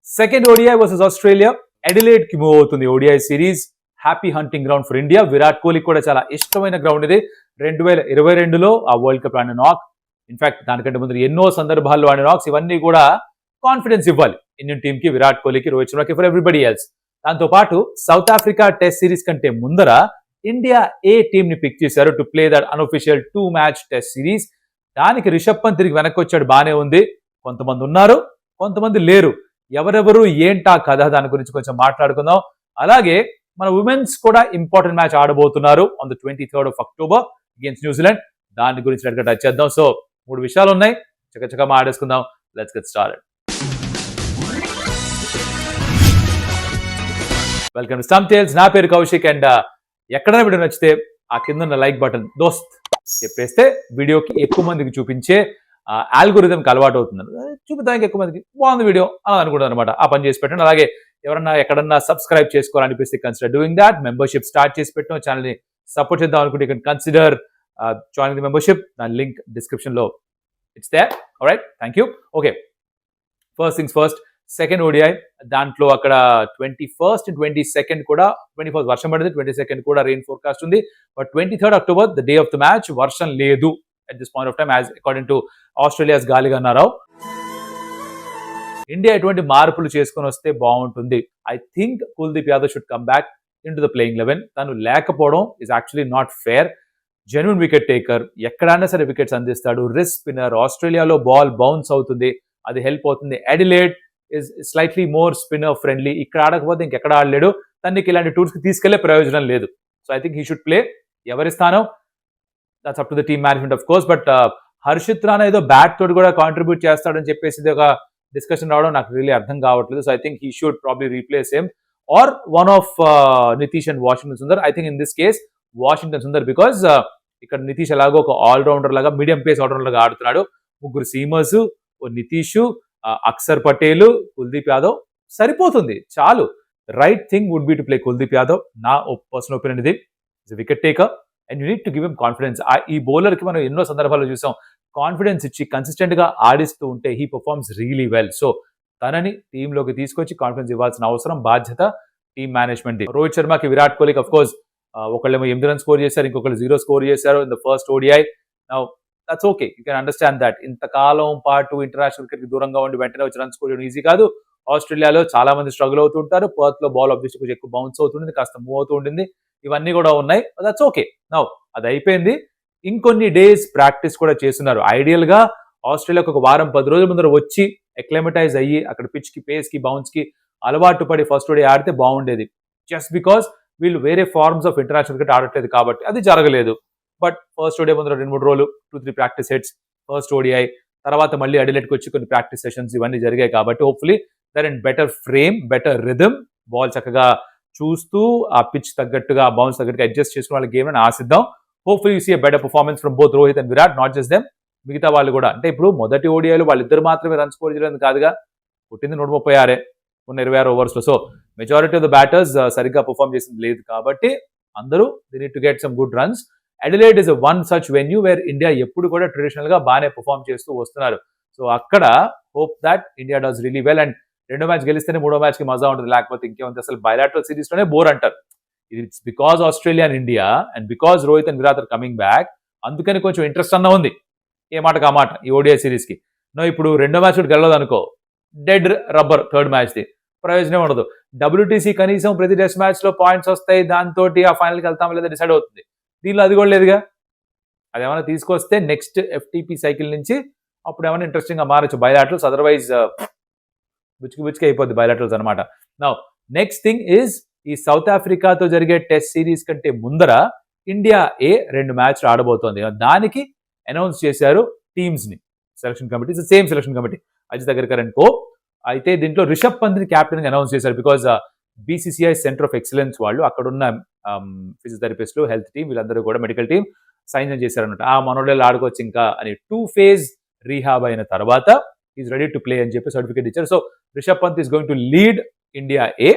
Second ODI versus Australia అడిలేడ్ కి move అవుతుంది ODI series. Happy hunting ground for India. Virat Kohli కూడా చాలా ఇష్టమైన గ్రౌండ్ ఇది. 2022లో ఆ వరల్డ్ కప్ ఆడిన నాక్, ఇన్ఫాక్ట్ దానికంటే ముందు ఎన్నో సందర్భాల్లో ఆడిన నాక్స్, ఇవన్నీ కూడా కాన్ఫిడెన్స్ ఇవ్వాలి ఇండియన్ టీమ్ కి, విరాట్ కోహ్లీకి, రోహిత్ శర్మకి, ఫర్ ఎవ్రీబడి ఎల్స్. దాంతో పాటు సౌత్ ఆఫ్రికా టెస్ట్ సిరీస్ కంటే ముందర ఇండియా ఏ టీమ్ ని పిక్ చేశారు to play that unofficial 2 match test series. దానికి రిషబ్ పంత్ తిరిగి వెనక్కి వచ్చాడు, బానే ఉంది. కొంతమంది ఉన్నారు, కొంతమంది లేరు. ఎవరెవరు ఏంటా కథ, దాని గురించి కొంచెం మాట్లాడుకుందాం. అలాగే మన ఉమెన్స్ కూడా ఇంపార్టెంట్ మ్యాచ్ ఆడబోతున్నారు on the 23rd of October against New Zealand. దాని గురించి టచ్ చేద్దాం. సో 3 విషయాలు ఉన్నాయి, చక్కగా మాట్లాడుకుందాం. Let's get started. Welcome to some tales. నా పేరు కౌశిక్. అండ్ ఎక్కడైనా వీడియో నచ్చితే ఆ కింద ఉన్న లైక్ బటన్ దోస్త్ చెప్పేస్తే వీడియోకి ఎక్కువ మందికి చూపించే ఆల్గోరిథంకి అలవాటు అవుతుంది. చూపిద్దానికి ఎక్కువ మందికి బాగుంది వీడియో అని అనుకుంటాను అనమాట. ఆ పని చేసి పెట్టండి. అలాగే ఎవరన్నా ఎక్కడన్నా సబ్స్క్రైబ్ చేసుకోవాలనిపిస్తే consider doing that. Membership start చేసి పెట్టాం, ఛానల్ని సపోర్ట్ చేద్దాం అనుకుంటే you can consider joining the membership. దాని లింక్ డిస్క్రిప్షన్ లో it's there. Alright, thank you. Okay, first things first, second ODI. దాంట్లో అక్కడ 21st and 22nd కూడా, 21st వర్షం పడింది, 22nd కూడా రెయిన్ ఫోర్కాస్ట్ ఉంది. But 23rd October the day of the match, వర్షం లేదు at this point of time as according to Australia's గాలి గన్నారావు. ఇండియా ఎటువంటి మార్పులు చేసుకొని వస్తే బాగుంటుంది. I think Kuldeep Yadav should come back into the playing 11. తను లేకపోవడం is actually not fair. Genuine wicket taker, ఎక్కడైనా సరే వికెట్స్ అందిస్తాడు. Risk spinner. ఆస్ట్రేలియాలో బాల్ బౌన్స్ అవుతుంది, అది హెల్ప్ అవుతుంది. Adelaide is slightly more spinner friendly. ఇక్కడ ఆడకపోతే ఇంకెక్కడ ఆడలేడు. తనకి ఇలాంటి టూర్స్ కి తీసుకెళ్లే ప్రయోజనం లేదు. So I think he should play. ఎవరి స్థానం, that's up to the team management of course. But Harshit Rana ఏదో బ్యాట్ తోటి కూడా కాంట్రిబ్యూట్ చేస్తాడని చెప్పేసి ఒక డిస్కషన్ రావడం నాకు రియల్లీ అర్థం కావట్లేదు. So I think he should probably replace him or one of Nitish and Washington Sundar. I think in this case Washington Sundar, because ఇక్కడ నితీష్ ఎలాగో ఒక ఆల్రౌండర్ లాగా, మీడియం పేస్ ఆల్రౌండర్ లాగా ఆడుతున్నాడు. 3 సీమర్స్, నితీష్, అక్షర్ పటేల్, కుల్దీప్ యాదవ్ సరిపోతుంది, చాలు. Right thing would be to play Kuldeep Yadav. నా పర్సనల్ ఒపీనియన్ ఇది. Is wicket taker and you need to give him confidence. ఈ బౌలర్ కి మనం ఎన్నో సందర్భాల్లో చూసాం, కాన్ఫిడెన్స్ ఇచ్చి కన్సిస్టెంట్ గా ఆడిస్తూ ఉంటే he performs really well. So తనని టీంలోకి తీసుకొచ్చి కాన్ఫిడెన్స్ ఇవ్వాల్సిన అవసరం, బాధ్యత టీమ్ మేనేజ్మెంట్. రోహిత్ శర్మకి, విరాట్ కోహ్లీకి అఫ్ కోర్స్ ఒకళ్ళేమో 8 రన్స్ స్కోర్ చేశారు, ఇంకొకళ్ళు 0 స్కోర్ చేశారు in the first ODI. Now that's okay, you can understand that. ఇంతకాలం పాటు ఇంటర్నేషనల్ క్రికెట్ దూరంగా ఉండి వెంటనే వచ్చి రన్స్ స్కోర్ చేయడం ఈజీ కాదు. ఆస్ట్రేలియాలో చాలా మంది స్ట్రగుల్ అవుతూ ఉంటారు. పర్త్ లో బాల్ ఆబ్వియస్లీ కొంచెం ఎక్కువ బౌన్స్ అవుతుంది, కాస్త మూవ్ అవుతూ ఉంటుంది. ఇవన్నీ కూడా ఉన్నాయి. That's okay. నౌ అది అయిపోయింది. ఇంకొన్ని డేస్ ప్రాక్టీస్ కూడా చేస్తున్నారు. ఐడియల్ గా ఆస్ట్రేలియాకు ఒక వారం 10 రోజుల ముందర వచ్చి అక్లమటైజ్ అయ్యి అక్కడ పిచ్ కి, పేస్ కి, బౌన్స్ కి అలవాటు పడి ఫస్ట్ ఓడిఐ ఆడితే బాగుండేది. జస్ట్ బికాస్ వీళ్ళు వేరే ఫార్మ్స్ ఆఫ్ ఇంటర్నేషనల్ క్రికెట్ ఆడట్లేదు కాబట్టి అది జరగలేదు. బట్ ఫస్ట్ ఓడిఐ ముందర 2-3 రోజులు 2-3 ప్రాక్టీస్ సెట్స్, ఫస్ట్ ఓడిఐ తర్వాత మళ్ళీ అడిలేడ్కి వచ్చి కొన్ని ప్రాక్టీస్ సెషన్స్ ఇవన్నీ జరిగాయి కాబట్టి hopefully they're in better frame, better rhythm, ball చక్కగా చూస్తూ ఆ పిచ్ తగ్గట్టుగా, బౌన్స్ తగ్గట్టుగా అడ్జస్ట్ చేసుకున్న వాళ్ళ గేమ్ అని ఆశిద్దాం. Hopefully you see a better performance from both Rohit and Virat, not just them, మిగతా వాళ్ళు కూడా. అంటే ఇప్పుడు మొదటి ఓడిఐలో వాళ్ళిద్దరు మాత్రమే రన్ స్కోర్ చేయడం కాదుగా, పుట్టింది 136 ఉన్న 26 ఓవర్స్ లో. So majority of the batters సరిగ్గా పర్ఫార్మ్ చేసింది లేదు కాబట్టి అందరూ they need to get some good runs. Adelaide is one such venue where India ఎప్పుడు కూడా ట్రెడిషనల్ గా బాగానే పర్ఫార్మ్ చేస్తూ వస్తున్నారు. సో అక్కడ hope that India does really well. And 2వ మ్యాచ్ గెలిస్తేనే 3వ మ్యాచ్ కి మజా ఉంటుంది, లేకపోతే ఇంకేముంది. అసలు బైలాటరల్ సిరీస్ లోనే బోర్ అంటారు. It's because Australia and India and because Rohit and Virat are coming back, అందుకని కొంచెం ఇంట్రెస్ట్ అన్న ఉంది. ఏ మాటకు ఆ మాట ఈ ఓడిఐ సిరీస్ కి. నో ఇప్పుడు 2వ మ్యాచ్ గెలవదు అనుకో, dead rubber 3rd match the, ప్రయోజనం ఉండదు. WTC కనీసం ప్రతి టెస్ట్ మ్యాచ్ లో పాయింట్స్ వస్తాయి, దాంతో ఆ ఫైనల్ కి వెళ్తాం లేదా డిసైడ్ అవుతుంది. దీనిలో అది కూడా లేదుగా. అది ఏమైనా తీసుకొస్తే నెక్స్ట్ FTP సైకిల్ నుంచి అప్పుడు ఏమైనా ఇంట్రెస్టింగ్ గా మారచ్చు బైలాటరల్స్. అదర్వైజ్ బుచ్చుకి అయిపోద్ది బైలాటరల్స్ అనమాట. నౌ నెక్స్ట్ థింగ్ ఈజ్, ఈ సౌత్ ఆఫ్రికాతో జరిగే టెస్ట్ సిరీస్ కంటే ముందర ఇండియా 2 మ్యాచ్లు ఆడబోతోంది. దానికి అనౌన్స్ చేశారు టీమ్స్ ని, selection committee, same selection committee, Ajit Agarkar and co. అయితే దీంట్లో రిషబ్ పంత్ ని క్యాప్టెన్ గా అనౌన్స్ చేశారు. Because BCCI centre of excellence వాళ్ళు, అక్కడున్న ఫిజియోథెరపిస్టులు, హెల్త్ టీమ్, వీళ్ళందరూ కూడా మెడికల్ టీమ్ సైన్ చేశారనమాట. ఆ మనోళ్ళు ఆడుకోవచ్చు ఇంకా అని. 2 phase రీహాబ్ అయిన తర్వాత ఈజ్ రెడీ టు ప్లే అని చెప్పి సర్టిఫికేట్ ఇచ్చారు. So Rishabh Pant is going to lead India A.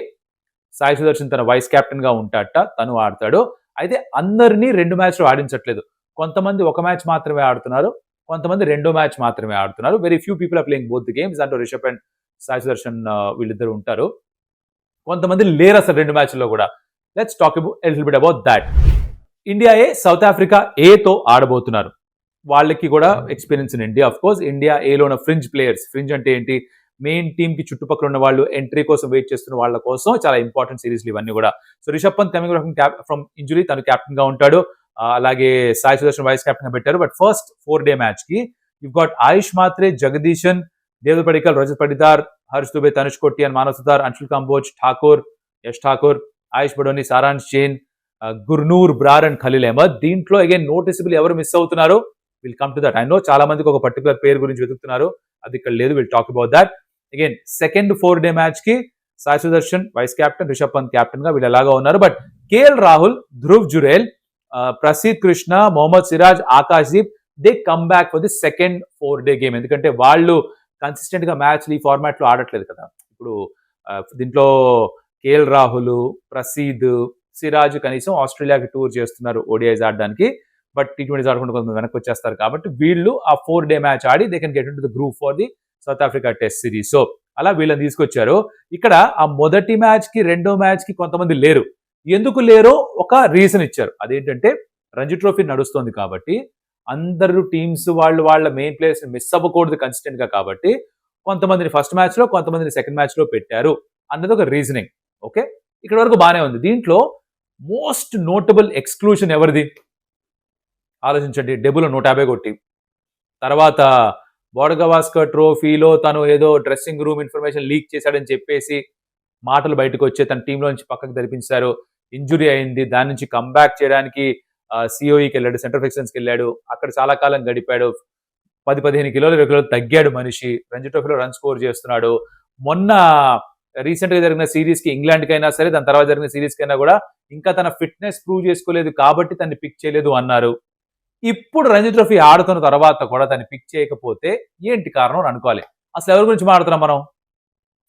Sai Sudharsan తన వైస్ కెప్టెన్ గా ఉంటాడట, తను ఆడతాడు. అయితే అందరినీ 2 మ్యాచ్లు ఆడించట్లేదు. కొంతమంది 1 మ్యాచ్ మాత్రమే ఆడుతున్నారు, కొంతమంది 2వ మ్యాచ్ మాత్రమే ఆడుతున్నారు. Very few people are playing both the games. దాంట్లో రిషబ్ అండ్ సాయి సుదర్శన్ వీళ్ళిద్దరు ఉంటారు. కొంతమంది లేరు అసలు 2 మ్యాచ్ల్లో కూడా. Let's talk little bit about that. India A South Africa ఏతో ఆడబోతున్నారు. వాళ్ళకి కూడా experience in India. Of course India ఏలో ఉన్న ఫ్రింజ్ ప్లేయర్స్, ఫ్రింజ్ అంటే ఏంటి, మెయిన్ టీమ్ కి చుట్టుపక్కల ఉన్న వాళ్ళు, ఎంట్రీ కోసం వెయిట్ చేస్తున్న వాళ్ళ కోసం చాలా ఇంపార్టెంట్ సిరీస్లు ఇవన్నీ కూడా. So Rishabh Pant coming from injury, తను కెప్టెన్ గా ఉంటాడు. అలాగే సాయి సుదర్శన్ వైస్ కెప్టెన్ గా పెట్టారు. బట్ ఫస్ట్ 4-day మ్యాచ్ కి you got Ayush Mhatre, Jagadeesan, Dev Padikkal, Rajat Patidar, Harsh Dubey, Tanush Kotian, Manav Suthar, Anshul Kamboj, Thakur, Yash Thakur, Ayush Badoni, Saransh Jain, Gurnoor, Brar and Khaleel Ahmed. దీంట్లో అగైన్ నోటిసబుల్ ఎవరు మిస్ అవుతున్నారు, will come to that. I know చాలా మందికి ఒక పర్టికులర్ పేరు గురించి వెతుకుతున్నారు, అది ఇక్కడ లేదు. Will talk about that. Again second 4-day match కి Sai Sudharsan vice captain, Rishabh Pant captain గా వీళ్ళు ఎలాగా ఉన్నారు. But KL Rahul, Dhruv Jurel, Prasidh Krishna, Mohammed Siraj, Akash Deep, they come back for the second 4-day game. ఎందుకంటే వాళ్ళు కన్సిస్టెంట్ గా మ్యాచ్లు ఈ ఫార్మాట్ లో ఆడట్లేదు కదా. ఇప్పుడు దీంట్లో కేఎల్ రాహుల్, ప్రసీద్, సిరాజ్ కనీసం ఆస్ట్రేలియాకి టూర్ చేస్తున్నారు ఓడిఐస్ ఆడడానికి. బట్ T20s ఆడకుండా కొంతమంది వెనక్కి వచ్చేస్తారు కాబట్టి వీళ్ళు ఆ 4-day match Audi they can get in to the group for the south Africa test series. So అలా వీళ్ళని తీసుకొచ్చారు. ఇక్కడ ఆ మొదటి మ్యాచ్ కి, రెండో మ్యాచ్ కి కొంతమంది లేరు. ఎందుకు లేరో ఒక రీజన్ ఇచ్చారు. అదేంటంటే రంజీ ట్రోఫీ నడుస్తోంది కాబట్టి అందరూ టీమ్స్ వాళ్ళు వాళ్ళ మెయిన్ ప్లేయర్స్ మిస్ అవ్వకూడదు కన్సిస్టెంట్ గా, కాబట్టి కొంతమందిని ఫస్ట్ మ్యాచ్ లో, కొంతమందిని సెకండ్ మ్యాచ్ లో పెట్టారు అన్నది ఒక రీజనింగ్. ఓకే, ఇక్కడ వరకు బానే ఉంది. దీంట్లో మోస్ట్ నోటబుల్ ఎక్స్క్లూషన్ ఎవరిది ఆలోచించండి. డెబులో 150 కొట్టి, తర్వాత బోర్డగవాస్కర్ ట్రోఫీలో తను ఏదో డ్రెస్సింగ్ రూమ్ ఇన్ఫర్మేషన్ లీక్ చేశాడని చెప్పేసి మాటలు బయటకు వచ్చే తన టీంలో నుంచి పక్కకు తెరిపించారు. ఇంజురీ అయింది, దాని నుంచి కంబ్యాక్ చేయడానికి సిఓఈకి వెళ్ళాడు, సెంటర్ ఆఫ్ ఎక్సలెన్స్కి వెళ్ళాడు. అక్కడ చాలా కాలం గడిపాడు. 10-15 కిలోలు 20 కిలోలు తగ్గాడు మనిషి. రంజీ ట్రోఫీలో రన్ స్కోర్ చేస్తున్నాడు. మొన్న రీసెంట్ గా జరిగిన సిరీస్ కి ఇంగ్లాండ్ కైనా సరే, దాని తర్వాత జరిగిన సిరీస్ కైనా కూడా ఇంకా తన ఫిట్నెస్ ప్రూవ్ చేసుకోలేదు కాబట్టి తన్ని పిక్ చేయలేదు అన్నారు. ఇప్పుడు రంజీ ట్రోఫీ ఆడుతున్న తర్వాత కూడా దాన్ని పిక్ చేయకపోతే ఏంటి కారణం అని అనుకోవాలి. అసలు ఎవరి గురించి మాట్లాడుతున్నాం మనం?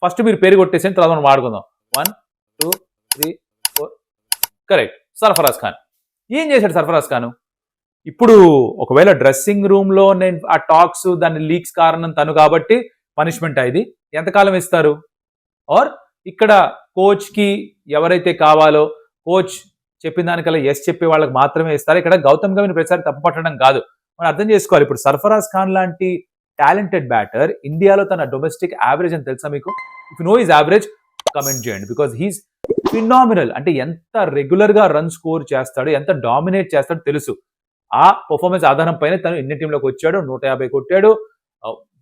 ఫస్ట్ మీరు పేరు కొట్టేసి తర్వాత మనం మాట్లాడుకుందాం. 1, 2, 3, 4. కరెక్ట్, సర్ఫరాజ్ ఖాన్. ఏం చేశాడు సర్ఫరాజ్ ఖాన్? ఇప్పుడు ఒకవేళ డ్రెస్సింగ్ రూమ్ లో నేను ఆ టాక్స్, దాని లీక్స్ కారణం తను కాబట్టి పనిష్మెంట్ అయింది, ఎంతకాలం ఇస్తారు? ఆర్ ఇక్కడ కోచ్ కి ఎవరైతే కావాలో కోచ్ చెప్పిన దానికల్లా ఎస్ చెప్పే వాళ్ళకి మాత్రమే ఇస్తారు. ఇక్కడ గౌతమ్ గంభీర్ ప్రతిసారి తప్పు పట్టడం కాదు, మనం అర్థం చేసుకోవాలి. ఇప్పుడు సర్ఫరాజ్ ఖాన్ లాంటి టాలెంటెడ్ బ్యాటర్ ఇండియాలో తన డొమెస్టిక్ యావరేజ్ అని తెలుసా మీకు? If no his average comment చేయండి, బికాస్ హీస్ ఫినామినల్. అంటే ఎంత రెగ్యులర్ గా రన్ స్కోర్ చేస్తాడు, ఎంత డామినేట్ చేస్తాడో తెలుసు. ఆ పర్ఫార్మెన్స్ ఆధారం పైన తను ఇండియన్ టీంలోకి వచ్చాడు, 150 కొట్టాడు,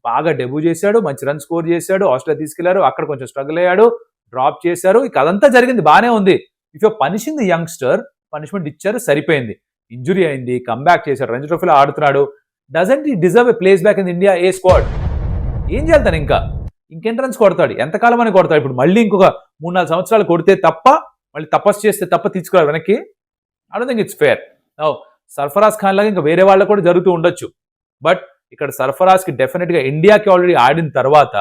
బాగా డెబ్యూ చేశాడు, మంచి రన్ స్కోర్ చేశాడు, ఆస్ట్రేలియా తీసుకెళ్లారు, అక్కడ కొంచెం స్ట్రగుల్ అయ్యాడు, డ్రాప్ చేశారు. ఇక అదంతా జరిగింది, బానే ఉంది. If you punishing the youngster, punishment ఇచ్చారు, సరిపోయింది. ఇంజురీ అయింది, కమ్బ్యాక్ చేశాడు, రంజీ ట్రోఫీలో ఆడుతున్నాడు. Doesn't he deserve a place back in India A squad? ఏం చేయాలి తను? ఇంకెన్ని రన్స్ కొడతాడు, ఎంతకాలం అని కొడతాడు? ఇప్పుడు మళ్ళీ ఇంకొక 3-4 సంవత్సరాలు కొడితే తప్ప, మళ్ళీ తపస్సు చేస్తే తప్ప తీసుకురారు వెనక్కి. I don't think it's fair. Sarfaraz Khan లాగా ఇంకా వేరే వాళ్ళకు కూడా జరుగుతూ ఉండొచ్చు. బట్ ఇక్కడ సర్ఫరాజ్ కి డెఫినెట్ గా ఇండియాకి ఆల్రెడీ ఆడిన తర్వాత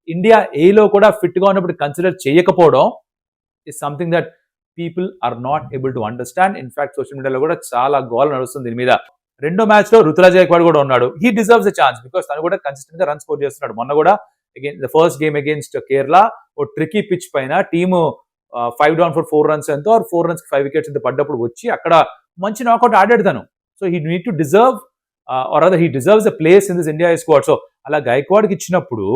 ఇండియా ఏలో కూడా ఫిట్ గా ఉన్నప్పుడు కన్సిడర్ చేయకపోవడం is something that people are not able to understand. In fact social మీడియాలో కూడా చాలా గోల నడుస్తుంది దీని మీద. రెండో మ్యాచ్ లో రుతురాజ్ గైక్వాడ్ కూడా ఉన్నాడు. He deserves a chance because తను కూడా కన్సిస్టెంట్ గా రన్ స్కోర్ చేస్తున్నాడు. మొన్న కూడా the first game against Kerala a tricky pitch పైన టీము 5 down for 4 runs ఎంతో, 4 runs కి 5 wickets ఎంత పడ్డప్పుడు వచ్చి అక్కడ మంచి నాకౌట్ ఆడాడు తను. So he need to deserve or other he deserves a place in this India squad. So అలా గైక్వాడ్కి ఇచ్చినప్పుడు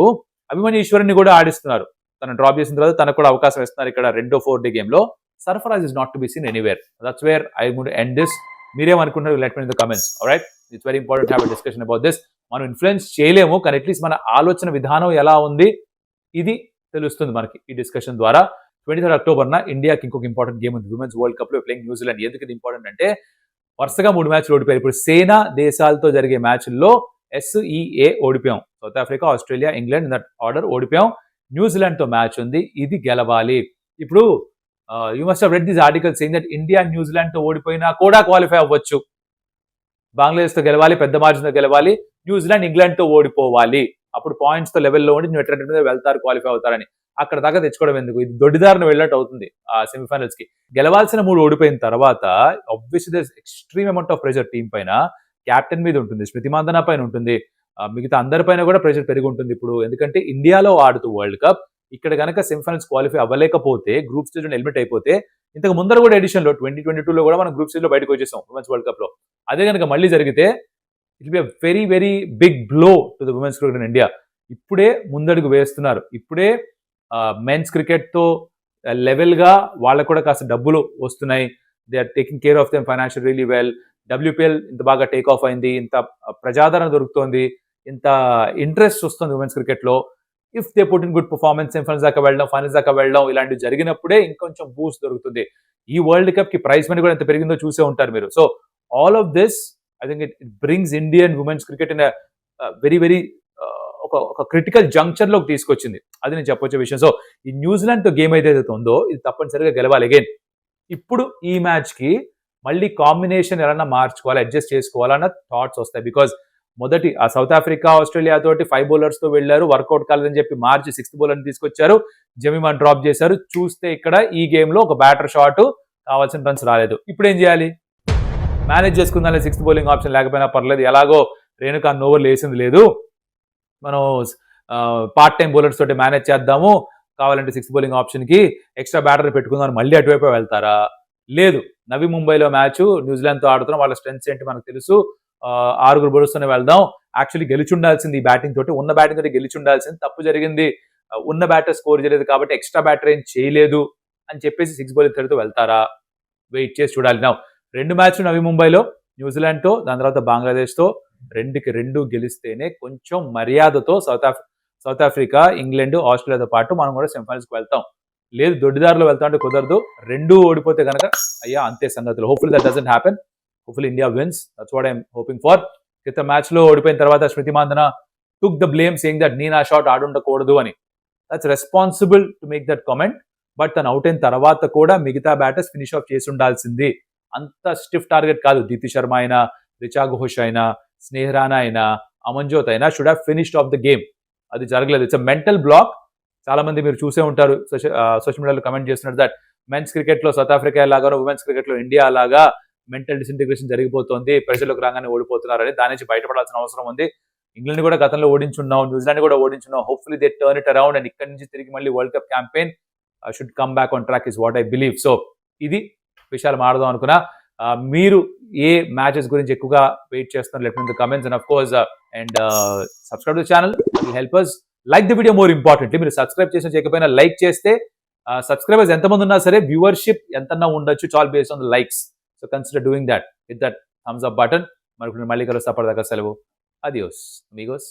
అభిమన్యు ఈశ్వర్ని కూడా ఆడిస్తున్నారు. తను డ్రాప్ చేసిన తర్వాత తనకు కూడా అవకాశం ఇస్తున్నారు ఇక్కడ రెండో 4-day గేమ్ లో. Sarfaraz is not to be seen anywhere. That's where I would end this. మీరేమనుకుంటున్నారు? Let me in the comments. Alright, it's very important have a discussion about this. మనం ఇన్ఫ్లుయెన్స్ చేయలేము, కానీ అట్లీస్ట్ మన ఆలోచన విధానం ఎలా ఉంది ఇది తెలుస్తుంది మనకి ఈ డిస్కషన్ ద్వారా. 23rd October ఇండియాకి ఇంకొక ఇంపార్టెంట్ గేమ్ ఉంది, విమెన్స్ వరల్డ్ కప్ లో ప్లేయింగ్ న్యూజిలాండ్. ఎందుకు ఇది ఇంపార్టెంట్ అంటే వరుసగా 3 మ్యాచ్లు ఓడిపోయారు. ఇప్పుడు సేనా దేశాలతో జరిగే మ్యాచ్ల్లో SEA ఓడిపోయాం. South Africa, Australia, England in that order ఓడిపోయాం. న్యూజిలాండ్ తో మ్యాచ్ ఉంది, ఇది గెలవాలి. ఇప్పుడు you must have read this article saying that India New Zealand తో ఓడిపోయినా కూడా క్వాలిఫై అవ్వచ్చు. బంగ్లాదేశ్ తో గెలవాలి, పెద్ద మార్జిన్ తో గెలవాలి. న్యూజిలాండ్ ఇంగ్లాండ్ తో ఓడిపోవాలి, అప్పుడు పాయింట్స్ తో లెవెల్లో ఉండి న్యూట్రల్ మీద వెళ్తారు, క్వాలిఫై అవుతారని. అక్కడ దాకా తెచ్చుకోవడం ఎందుకు? ఇది దొడ్డిదారిని వెళ్ళినట్టు అవుతుంది ఆ సెమీఫైనల్స్ కి. గెలవాల్సిన 3 ఓడిపోయిన తర్వాత obviously there extreme amount of pressure team పైన, క్యాప్టెన్ మీద ఉంటుంది, స్మృతి మందన పైన ఉంటుంది, మిగతా అందరిపైన కూడా ప్రెషర్ పెరిగి ఉంటుంది ఇప్పుడు. ఎందుకంటే ఇండియాలో ఆడుతూ వరల్డ్ కప్ ఇక్కడ గనక సెమీఫైనల్స్ క్వాలిఫై అవ్వలేకపోతే, గ్రూప్ స్టేజ్ ఎలిమినేట్ అయిపోతే, ఇంతకు ముందర కూడా ఎడిషన్‌లో 2022లో కూడా మనం గ్రూప్ స్టేజ్‌లో బయటకు వచ్చేసాం విమెన్స్ వరల్డ్ కప్‌లో. అదే గనక మళ్ళీ జరిగితే it will be a very very big blow to the women's cricket in India. ఇప్పుడే ముందడుగు వేస్తున్నారు. ఇప్పుడే మెన్స్ క్రికెట్‌తో లెవెల్‌గా వాళ్ళకి కూడా కాస్త డబ్బులు వస్తున్నాయి. They are taking care of them financial really well. WPL ఇంత బాగా టేక్ ఆఫ్ అయింది. ఇంత ప్రజాదరణ దొరుకుతోంది. ఇంత ఇంట్రెస్ట్ వస్తుంది విమెన్స్ క్రికెట్‌లో. If they put in good performance semifinals దాకా వెళ్ళడం, ఫైనల్స్ దాకా వెళ్ళడం ఇలాంటివి జరిగినప్పుడే ఇంకొంచెం బూస్ట్ దొరుకుతుంది. ఈ వరల్డ్ కప్‌కి ప్రైజ్ మనీ కూడా ఎంత పెరిగిందో చూసే ఉంటారు మీరు. So all of this I think it brings Indian women's cricket in very very ఒక క్రిటికల్ జంక్షన్‌లోకి తీసుకొచ్చింది. అది నేను చెప్పొచ్చే విషయం. సో ఈ న్యూజిలాండ్‌తో గేమ్ ఏదైతే ఉందో ఇది తప్పనిసరిగా గెలవాలి అగైన్. ఇప్పుడు ఈ మ్యాచ్‌కి మళ్ళీ కాంబినేషన్ ఎలా మార్చుకోవాలి, అడ్జస్ట్ చేసుకోవాలన్న థాట్స్ వస్తాయి. బికాజ్ మొదటి ఆ సౌత్ ఆఫ్రికా, ఆస్ట్రేలియా తోటి 5 బౌలర్స్‌తో వెళ్లారు. వర్కౌట్ కాలేదని చెప్పి మార్చి 6th బౌలర్‌ని తీసుకొచ్చారు. జమీమాని డ్రాప్ చేశారు. చూస్తే ఇక్కడ ఈ గేమ్‌లో ఒక బ్యాటర్ షాట్ కావాల్సిన రన్స్ రాలేదు. ఇప్పుడు ఏం చేయాలి? మేనేజ్ చేసుకుందాం 6th బౌలింగ్ ఆప్షన్ లేకపోయినా పర్లేదు. ఎలాగో రేణుకా అన్ని ఓవర్లు వేసింది లేదు. మనం పార్ట్ టైం బౌలర్స్ తోటి మేనేజ్ చేద్దాము. కావాలంటే 6th బౌలింగ్ ఆప్షన్‌కి ఎక్స్ట్రా బ్యాటర్ పెట్టుకుందాం మళ్ళీ అటువైపే వెళ్తారా? లేదు. నవీ ముంబైలో మ్యాచ్ న్యూజిలాండ్‌తో ఆడుతున్నాం. వాళ్ళ స్ట్రెంగ్త్స్ ఏంటి మనకు తెలుసు. 6 బౌలర్స్తోనే వెళ్దాం. యాక్చువల్లీ గెలిచుండాల్సింది ఈ బ్యాటింగ్ తోటి. ఉన్న బ్యాటింగ్ తోటి గెలిచుండాల్సింది. తప్పు జరిగింది. ఉన్న బ్యాటర్ స్కోర్ చేయలేదు కాబట్టి ఎక్స్ట్రా బ్యాటర్ ఏం చేయలేదు అని చెప్పేసి 6 బౌలింగ్ తోటి వెళ్తారా? వెయిట్ చేసి చూడాలి. నౌ 2 మ్యాచ్లు నవీ ముంబైలో న్యూజిలాండ్‌తో, దాని తర్వాత బంగ్లాదేశ్‌తో 2కి 2 గెలిస్తేనే కొంచెం మర్యాదతో సౌత్ ఆఫ్రికా, ఇంగ్లాండ్, ఆస్ట్రేలియాతో పాటు మనం కూడా సెమీఫైనల్స్‌కి వెళ్తాం. లేదు దొడ్డిదారిలో వెళ్తా అంటే కుదరదు. 2 ఓడిపోతే గనక అయ్యా అంతే సంగతులు. Hopefully that doesn't happen. Hopefully India wins. That's what I am hoping for. క్రితం మ్యాచ్‌లో ఓడిపోయిన తర్వాత Smriti Mandhana took the blame saying that నేను ఆ షాట్ ఆడుండకూడదు అని. That's responsible to make that comment. But తను అవుట్ అయిన తర్వాత కూడా మిగతా బ్యాటర్స్ ఫినిష్ ఆఫ్ చేసి ఉండాల్సింది. అంత స్టిఫ్ టార్గెట్ కాదు. దీప్తి శర్మ అయినా, రిచా ఘోష్ అయినా, స్నేహ రాణా అయినా, అమన్జోత్ అయినా should have finished of the game. అది జరగలేదు. It's a mental block. చాలా మంది మీరు చూసే ఉంటారు సోషల్ మీడియాలో కమెంట్ చేస్తున్నారు దట్ మెన్స్ క్రికెట్ లో సౌత్ ఆఫ్రికా లాగానో ఉమెన్స్ క్రికెట్ లో ఇండియా లాగా మెంటల్ డిసింటిగ్రేషన్ జరిగిపోతుంది, ప్రజలకు రాగానే ఓడిపోతున్నారని. దాని నుంచి బయటపడాల్సిన అవసరం ఉంది. ఇంగ్లాండ్ కూడా గతంలో ఓడించున్నాం, న్యూజిలాండ్ కూడా ఓడించున్నాం. Hopefully they turn it around and ఇక్కడ నుంచి తిరిగి మళ్ళీ world cup campaign should come back on track is what I believe. So ఇది విషయాలు మాడదాం అనుకున్నా. మీరు ఏ మ్యాచెస్ గురించి ఎక్కువగా వెయిట్ చేస్తున్నారు let me in the comments and of course and subscribe to channel. Will help us. Like the video more importantly. మీరు subscribe చేసిన చేయకపోయినా లైక్ చేస్తే సబ్స్క్రైబర్స్ ఎంతమంది ఉన్నా సరే వ్యూవర్షిప్ ఎంతన్నా ఉండొచ్చు. చాల్ based on the likes. So consider doing that with that thumbs up button. మరి మళ్ళీ కలుస్తా. అప్పటిదాకా సెలవు. అడియోస్ అమిగోస్.